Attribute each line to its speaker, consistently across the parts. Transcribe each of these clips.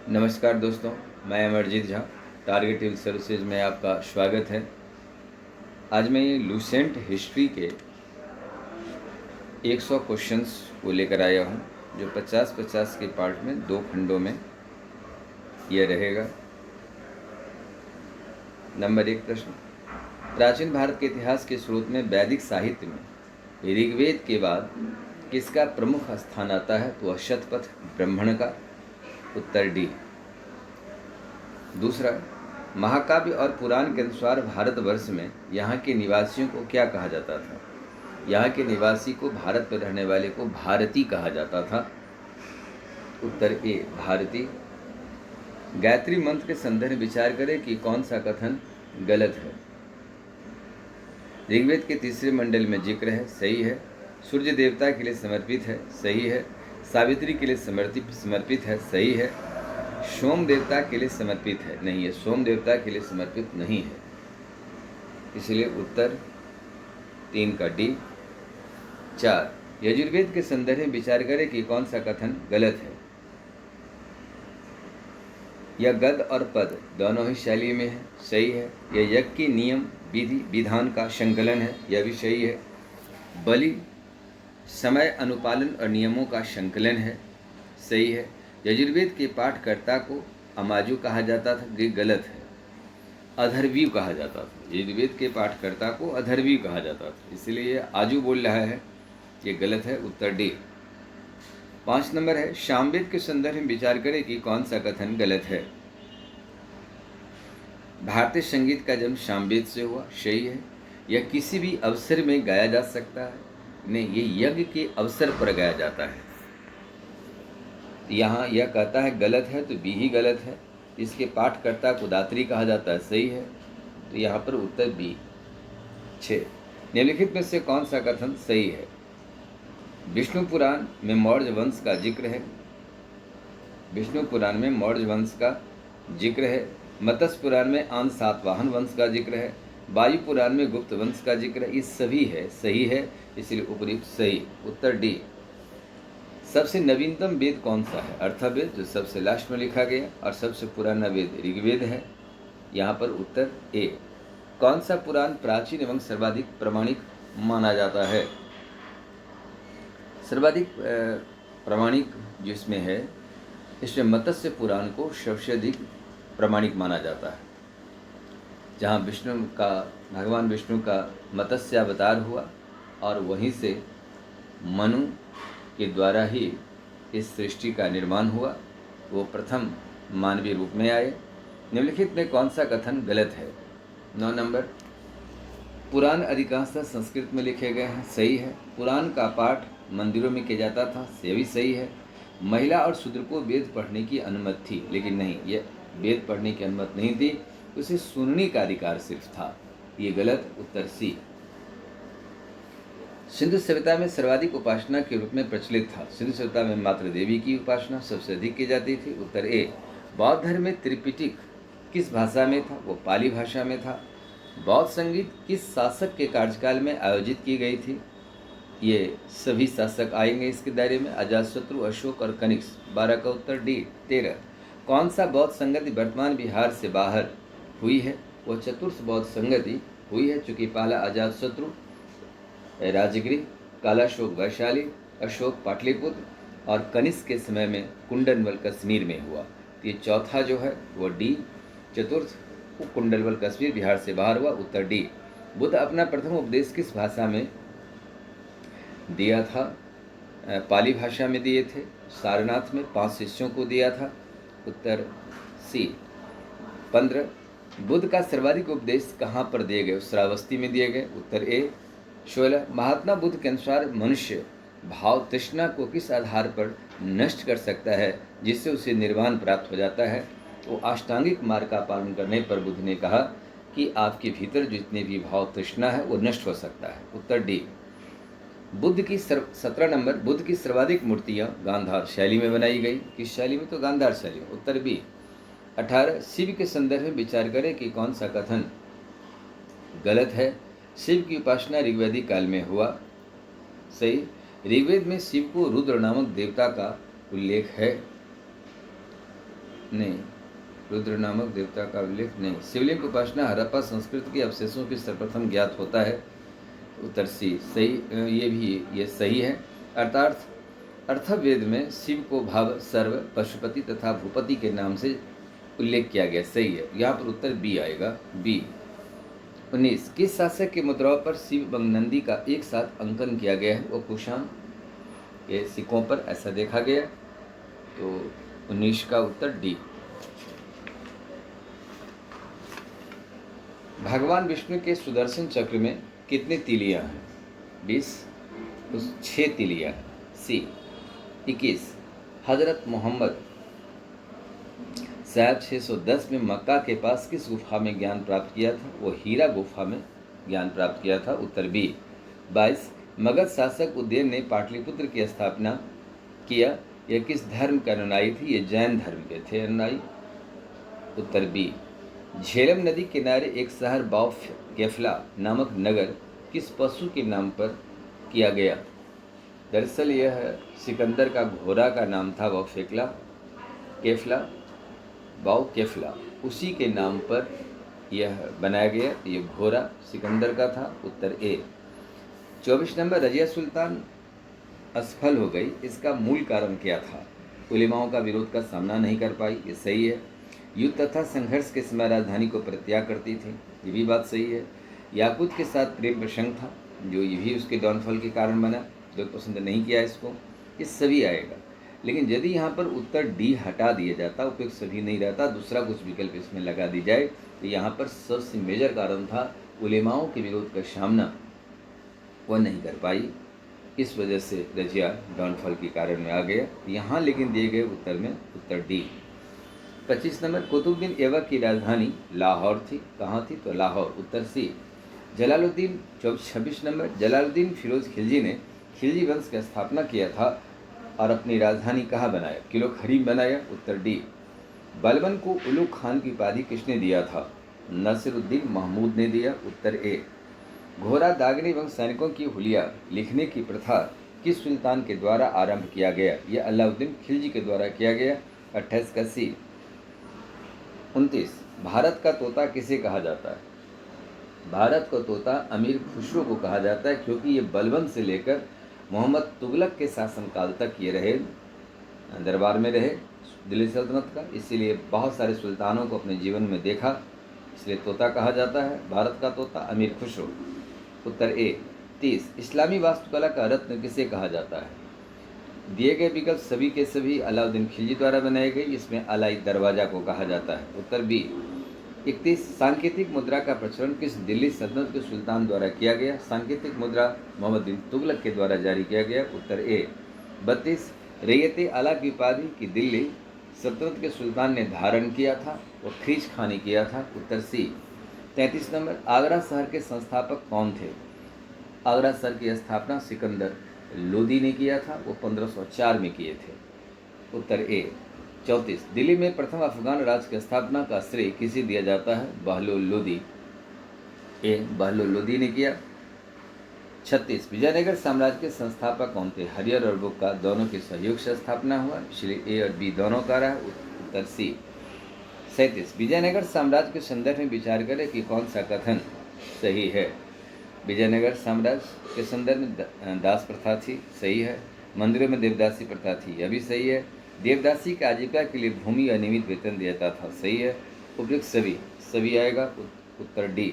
Speaker 1: नमस्कार दोस्तों, मैं अमरजीत झा। टारगेट हिल सर्विसेज में आपका स्वागत है। आज मैं ये लूसेंट हिस्ट्री के 100 क्वेश्चंस को लेकर आया हूँ, जो 50-50 के पार्ट में 2 खंडों में यह रहेगा। नंबर 1 प्रश्न, प्राचीन भारत के इतिहास के स्रोत में वैदिक साहित्य में ऋग्वेद के बाद किसका प्रमुख स्थान आता है? तो शतपथ ब्राह्मण का। उत्तर डी। दूसरा, महाकाव्य और पुराण के अनुसार भारतवर्ष में यहाँ के निवासियों को क्या कहा जाता था? यहाँ के निवासी को, भारत में रहने वाले को भारती कहा जाता था। उत्तर ए भारती। गायत्री मंत्र के संदर्भ में विचार करें कि कौन सा कथन गलत है। ऋग्वेद के तीसरे मंडल में जिक्र है, सही है। सूर्य देवता के लिए समर्पित है, सही है। सावित्री के लिए समर्पित है, सही है। सोम देवता के लिए समर्पित है, नहीं है। सोम देवता के लिए समर्पित नहीं है, इसलिए उत्तर 3 का डी। 4, यजुर्वेद के संदर्भ में विचार करें कि कौन सा कथन गलत है। यह गद और पद दोनों ही शैली में है, सही है। यह यज्ञ की नियम विधि विधान का संकलन है, यह भी सही है। बलि समय अनुपालन और नियमों का संकलन है, सही है। यजुर्वेद के पाठकर्ता को अमाजु कहा जाता था, ये गलत है। अधर्वीव कहा जाता था। यजुर्वेद के पाठकर्ता को अधर्वीव कहा जाता था, इसलिए ये आजू बोल रहा है, ये गलत है। उत्तर डी। 5 नंबर है, सामवेद के संदर्भ में विचार करें कि कौन सा कथन गलत है। भारतीय संगीत का जन्म सामवेद से हुआ, सही है। यह किसी भी अवसर में गाया जा सकता है, नहीं, ये यज्ञ के अवसर पर गाया जाता है। यहाँ यह कहता है गलत है, तो बी ही गलत है। इसके पाठकर्ता को दात्री कहा जाता है, सही है। तो यहाँ पर उत्तर बी। 6, निम्नलिखित में से कौन सा कथन सही है? विष्णु पुराण में मौर्य वंश का जिक्र है। विष्णु पुराण में मौर्य वंश का जिक्र है। मत्स्य पुराण में आन सातवाहन वंश का जिक्र है। वायु पुराण में गुप्त वंश का जिक्र है। ये सभी है, सही है, इसलिए उपयुक्त सही। उत्तर डी। सबसे नवीनतम वेद कौन सा है? अर्थवेद, जो सबसे लास्ट में लिखा गया, और सबसे पुराना वेद ऋग्वेद है। यहाँ पर उत्तर ए। कौन सा पुराण प्राचीन एवं सर्वाधिक प्रमाणिक माना जाता है? सर्वाधिक प्रमाणिक जिसमें है, इसमें मत्स्य पुराण को सबसे अधिक प्रमाणिक माना जाता है, जहाँ भगवान विष्णु का मत्स्य अवतार हुआ और वहीं से मनु के द्वारा ही इस सृष्टि का निर्माण हुआ। वो प्रथम मानवीय रूप में आए। निम्नलिखित में कौन सा कथन गलत है? 9 नंबर, पुराण अधिकांशतः संस्कृत में लिखे गए हैं, सही है। पुराण का पाठ मंदिरों में किया जाता था, ये भी सही है। महिला और शूद्र को वेद पढ़ने की अनुमति थी, लेकिन नहीं, ये वेद पढ़ने की अनुमति नहीं थी, उसे सुनने का अधिकार सिर्फ था, ये गलत। उत्तर सी। सिंधु सभ्यता में सर्वाधिक उपासना के रूप में प्रचलित था। सिंधु सभ्यता में मात्र देवी की उपासना सबसे अधिक की जाती थी। उत्तर ए। बौद्ध धर्म में त्रिपिटक किस भाषा में था? वो पाली भाषा में था। बौद्ध संगीत किस शासक के कार्यकाल में आयोजित की गई थी? ये सभी शासक आएंगे इसके दायरे में, अजातशत्रु, अशोक और कनिष्क। 12 का उत्तर डी। 13, कौन सा बौद्ध संगति वर्तमान बिहार से बाहर हुई है? वो चतुर्थ बौद्ध संगति हुई है, चूँकि पहला अजातशत्रु राजगिरी, कालाशोक वैशाली, अशोक पाटलिपुत्र और कनिष्क के समय में कुंडनवल कश्मीर में हुआ। तो ये चौथा जो है वो डी। चतुर्थ कुंडलवल कश्मीर बिहार से बाहर हुआ। उत्तर डी। बुद्ध अपना प्रथम उपदेश किस भाषा में दिया था? पाली भाषा में दिए थे। सारनाथ में 5 शिष्यों को दिया था। उत्तर सी। 15, बुद्ध का सर्वाधिक उपदेश कहाँ पर दिए गए? श्रावस्ती में दिए गए। उत्तर ए। 16, महात्मा बुद्ध के अनुसार मनुष्य भाव तृष्णा को किस आधार पर नष्ट कर सकता है जिससे उसे निर्वाण प्राप्त हो जाता है? वो अष्टांगिक मार्ग का पालन करने पर बुद्ध ने कहा कि आपके भीतर जितने भी भाव तृष्णा है वो नष्ट हो सकता है। उत्तर डी। बुद्ध की 17 नंबर, बुद्ध की सर्वाधिक मूर्तियाँ गांधार शैली में बनाई गई। किस शैली में? तो गांधार शैली में। उत्तर बी। 18, शिव के संदर्भ में विचार करें कि कौन सा कथन गलत है। शिव की उपासना ऋग्वैदिक काल में हुआ, सही। ऋग्वेद में शिव को रुद्र नामक देवता का उल्लेख है। नहीं, रुद्र नामक देवता का उल्लेख नहीं। शिवलिंग की उपासना हड़प्पा संस्कृति के अवशेषों की सर्वप्रथम ज्ञात होता है। उत्तर सी सही, ये सही है। अर्थात अर्थवेद में शिव को भाव, सर्व, पशुपति तथा भूपति के नाम से उल्लेख किया गया। सही है, यहाँ पर उत्तर बी आएगा, बी। 19 किस शासक के मुद्राओं पर शिव व नंदी का एक साथ अंकन किया गया है? वो कुषाण के सिक्कों पर ऐसा देखा गया। तो 19 का उत्तर डी। भगवान विष्णु के सुदर्शन चक्र में कितनी तीलियां हैं? 20। 6 तीलियां। सी। 21 हजरत मोहम्मद शायद 610 में मक्का के पास किस गुफा में ज्ञान प्राप्त किया था? वो हीरा गुफा में ज्ञान प्राप्त किया था। उत्तर बी। 22 मगध शासक उदयन ने पाटलिपुत्र की स्थापना किया। यह किस धर्म के अनुयायी थी? ये जैन धर्म के थे अनुयायी। उत्तर बी। झेलम नदी किनारे एक शहर बाउफ केफला नामक नगर किस पशु के नाम पर किया गया? दरअसल यह सिकंदर का घोड़ा का नाम था। वह फेकला केफला बाउ केफला, उसी के नाम पर यह बनाया गया। ये घोड़ा सिकंदर का था। उत्तर ए। 24 नंबर रजिया सुल्तान असफल हो गई, इसका मूल कारण क्या था? उलेमाओं का विरोध का सामना नहीं कर पाई। ये सही है। युद्ध तथा संघर्ष के समय राजधानी को परित्याग करती थी। ये भी बात सही है। याकूत के साथ प्रेम प्रसंग था, जो ये भी उसके डाउनफॉल के कारण बना। लोग पसंद नहीं किया इसको। ये सभी आएगा। लेकिन यदि यहाँ पर उत्तर डी हटा दिया जाता, उपयुक्त सभी नहीं रहता, दूसरा कुछ विकल्प इसमें लगा दी जाए, तो यहाँ पर सबसे मेजर कारण था उलेमाओं के विरोध का सामना वह नहीं कर पाई। इस वजह से रजिया डाउनफॉल के कारण में आ गया। यहाँ लेकिन दिए गए उत्तर में उत्तर डी। 25 नंबर कुतुबुद्दीन ऐबक की राजधानी लाहौर थी। कहाँ थी? तो लाहौर। उत्तर सी। जलालुद्दीन 26 नंबर जलालुद्दीन फिरोज खिलजी ने खिलजी वंश की स्थापना किया था और अपनी राजधानी कहाँ बनाया? किलो खरीम बनाया। उत्तर डी। बलबन को उलूग खान की उपाधि किसने दिया था? नसीरुद्दीन महमूद ने दिया। उत्तर ए। घोड़ा दागने एवं सैनिकों की हुलिया लिखने की प्रथा किस सुल्तान के द्वारा आरंभ किया गया? यह अलाउद्दीन खिलजी के द्वारा किया गया। 28 का सी। 29 भारत का तोता किसे कहा जाता है? भारत का तोता अमीर खुसरो को कहा जाता है, क्योंकि ये बलबन से लेकर मोहम्मद तुगलक के शासनकाल तक ये रहे, दरबार में रहे दिल्ली सल्तनत का। इसीलिए बहुत सारे सुल्तानों को अपने जीवन में देखा, इसलिए तोता कहा जाता है। भारत का तोता अमीर खुसरो। उत्तर ए। 30 इस्लामी वास्तुकला का रत्न किसे कहा जाता है? दिए गए विकल्प सभी के सभी अलाउद्दीन खिलजी द्वारा बनाए गए। इसमें अलाई दरवाजा को कहा जाता है। उत्तर बी। 31 सांकेतिक मुद्रा का प्रचलन किस दिल्ली सल्तनत के सुल्तान द्वारा किया गया? सांकेतिक मुद्रा मोहम्मद बिन तुगलक के द्वारा जारी किया गया। उत्तर ए। 32 रैयत आला की उपाधि की दिल्ली सल्तनत के सुल्तान ने धारण किया था, वो खींच खानी किया था। उत्तर सी। 33 नंबर आगरा शहर के संस्थापक कौन थे? आगरा शहर की स्थापना सिकंदर लोदी ने किया था, वो 1504 में किए थे। उत्तर ए। 34 दिल्ली में प्रथम अफगान राज्य की स्थापना का श्रेय किसे दिया जाता है? बहलोल लोदी। ए। बहलोल लोदी ने किया। 36 विजयनगर साम्राज्य के संस्थापक कौन थे? हरिहर और बुक्का दोनों के सहयोग से स्थापना हुआ, इसलिए ए और बी दोनों का रहा। उत्तर सी। 37 विजयनगर साम्राज्य के संदर्भ में विचार करें कि कौन सा कथन सही है। विजयनगर साम्राज्य के संदर्भ में दास प्रथा थी, सही है। मंदिरों में देवदासी प्रथा थी, यह भी सही है। देवदासी की आजीविका के लिए भूमि अनियमित वेतन देता था, सही है। उपयुक्त सभी आएगा। उत्तर डी।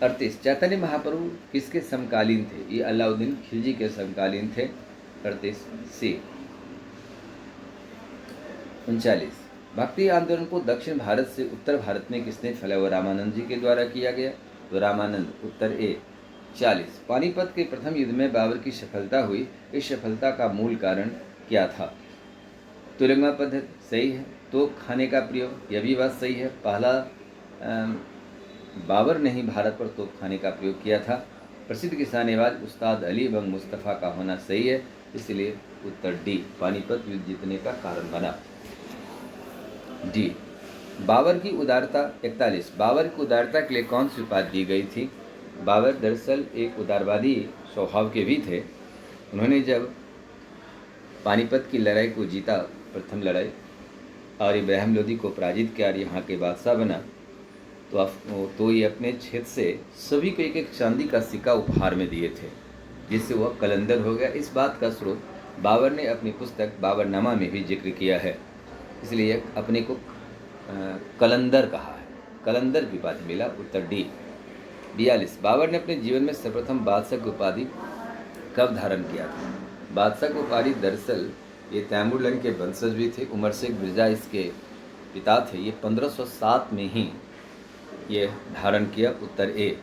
Speaker 1: 38 चैतन्य महाप्रभु किसके समकालीन थे? ये अलाउद्दीन खिलजी के समकालीन थे। 38 सी। 39 भक्ति आंदोलन को दक्षिण भारत से उत्तर भारत में किसने फैलाया? वो रामानंद जी के द्वारा किया गया, तो रामानंद। उत्तर ए। 40 पानीपत के प्रथम युद्ध में बाबर की सफलता हुई, इस सफलता का मूल कारण क्या था? तुलंगा पद्धति, सही है। तोप खाने का प्रयोग, यह भी बात सही है। पहला बाबर ने ही भारत पर तोप खाने का प्रयोग किया था। प्रसिद्ध किसानेबाज उस्ताद अली एवं मुस्तफ़ा का होना, सही है। इसलिए उत्तर डी पानीपत युद्ध जीतने का कारण बना। डी। बाबर की उदारता 41 बाबर की उदारता के लिए कौन सी उपाधि दी गई थी? बाबर दरअसल एक उदारवादी स्वभाव के भी थे। उन्होंने जब पानीपत की लड़ाई को जीता, प्रथम लड़ाई, और इब्राहिम लोदी को पराजित किया और यहाँ के बादशाह बना, तो ये अपने क्षेत्र से सभी को एक एक चांदी का सिक्का उपहार में दिए थे, जिससे वह कलंदर हो गया। इस बात का स्रोत बाबर ने अपनी पुस्तक बाबरनामा में भी जिक्र किया है, इसलिए अपने को कलंदर कहा है। कलंदर की उपाधि मिला। उत्तर डी। 42। बाबर ने अपने जीवन में सर्वप्रथम बादशाह की उपाधि कब धारण किया था? बादशाह की उपाधि दरअसल ये तैमूरलंग के वंशज भी थे। उमर शेख मिर्जा इसके पिता थे। ये 1507 में ही ये धारण किया। उत्तर ए।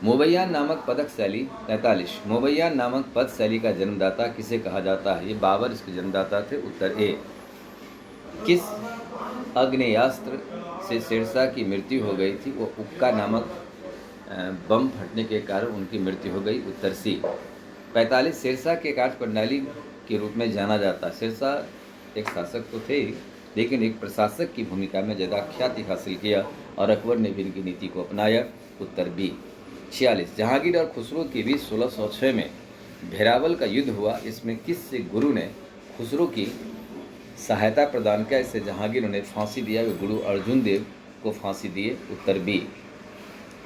Speaker 1: मोबैयान नामक पदक शैली 43। मोबैयान नामक पद शैली का जन्मदाता किसे कहा जाता है? ये बाबर इसके जन्मदाता थे। उत्तर ए। किस आग्नेयास्त्र से शेरशाह की मृत्यु हो गई थी? वो उक्का नामक बम फटने के कारण उनकी मृत्यु हो गई। उत्तर सी। 45। शेरशाह के कार्यप्रणाली के रूप में जाना जाता है। शेरशाह एक शासक तो थे ही, लेकिन एक प्रशासक की भूमिका में ज़्यादा ख्याति हासिल किया और अकबर ने भी इनकी नीति को अपनाया। उत्तर बी। 46। जहांगीर और खुसरो के बीच 1606 में भेरावल का युद्ध हुआ। इसमें किस से गुरु ने खुसरो की सहायता प्रदान किया? इससे जहांगीर उन्हें फांसी दिया। वे गुरु अर्जुन देव को फांसी दिए। उत्तर बी।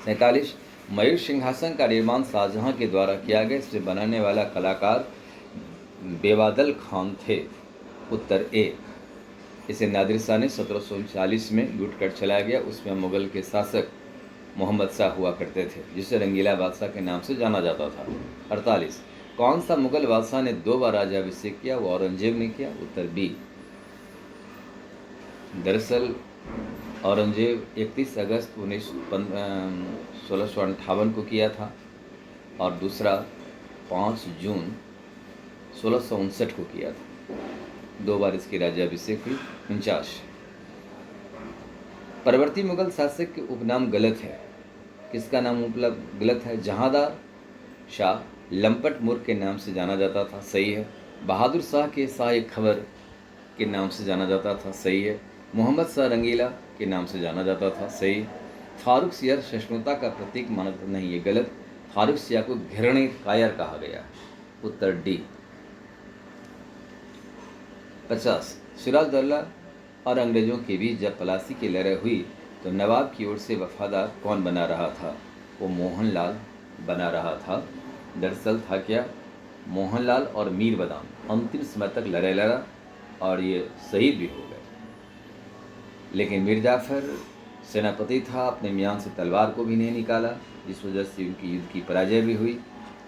Speaker 1: 47। मयूर सिंहासन का निर्माण शाहजहां के द्वारा किया गया। इसे बनाने वाला कलाकार बेवादल खान थे। उत्तर ए। इसे नादिर शाह ने 1739 में लूट कर चलाया गया। उसमें मुगल के शासक मोहम्मद शाह हुआ करते थे, जिसे रंगीला बादशाह के नाम से जाना जाता था। 48। कौन सा मुगल बादशाह ने 2 बार राज्याभिषेक किया? वो औरंगजेब ने किया। उत्तर बी। दरअसल औरंगजेब 31 अगस्त 1658 को किया था और दूसरा 5 जून 1659 को किया था। 2 बार इसकी राज्याभिषेक हुई। 49। परवर्ती मुगल शासक के उपनाम गलत है। किसका नाम उपलब्ध गलत है? जहांदार शाह लंपट मुर्ग के नाम से जाना जाता था। सही है। बहादुर शाह के शाह खबर के नाम से जाना जाता था। सही है। मोहम्मद शाह रंगीला के नाम से जाना जाता था। सही। फारूक सियार सहिष्णुता का प्रतीक माना नहीं, ये गलत। फारूक सियार को घृणित कायर कहा गया। उत्तर डी। 50। सिराजदौल्ला और अंग्रेजों के बीच जब पलासी की लड़ाई हुई तो नवाब की ओर से वफादार कौन बना रहा था? वो मोहनलाल बना रहा था। दरअसल था क्या? मोहनलाल और मीर बदाम अंतिम समय तक लड़ाई लड़ा और ये शहीद भी हो गए, लेकिन मीर जाफर सेनापति था, अपने म्यान से तलवार को भी नहीं निकाला, जिस वजह से उनकी युद्ध की पराजय भी हुई।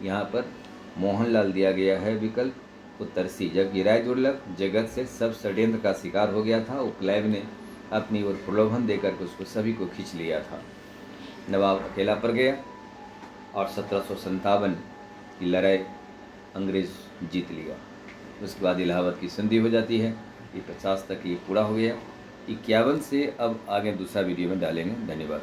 Speaker 1: यहाँ पर मोहनलाल दिया गया है विकल्प। उत्तर सी। जब गिराय दुर्लभ जगत से सब षड्यंत्र का शिकार हो गया था, क्लाइव ने अपनी ओर प्रलोभन देकर के उसको सभी को खींच लिया था। नवाब अकेला पड़ गया और 1757 की लड़ाई अंग्रेज जीत लिया। उसके बाद इलाहाबाद की संधि हो जाती है। ये 50 तक ये पूरा हो गया। 51 से अब आगे दूसरा वीडियो में डालेंगे। धन्यवाद।